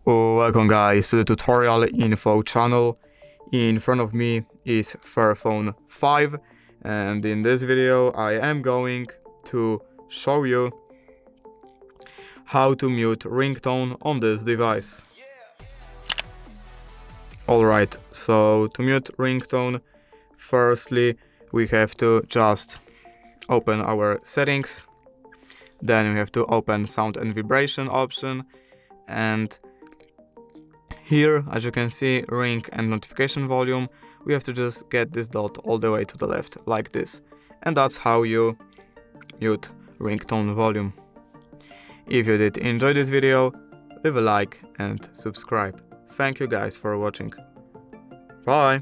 Welcome guys to the tutorial info channel. In front of me is Fairphone 5 and in this video I am going to show you how to mute ringtone on this device. Alright, so to mute ringtone, firstly we have to just open our settings, then we have to open sound and vibration option, and here, as you can see, ring and notification volume, we have to just get this dot all the way to the left, like this. And that's how you mute ringtone volume. If you did enjoy this video, leave a like and subscribe. Thank you guys for watching. Bye!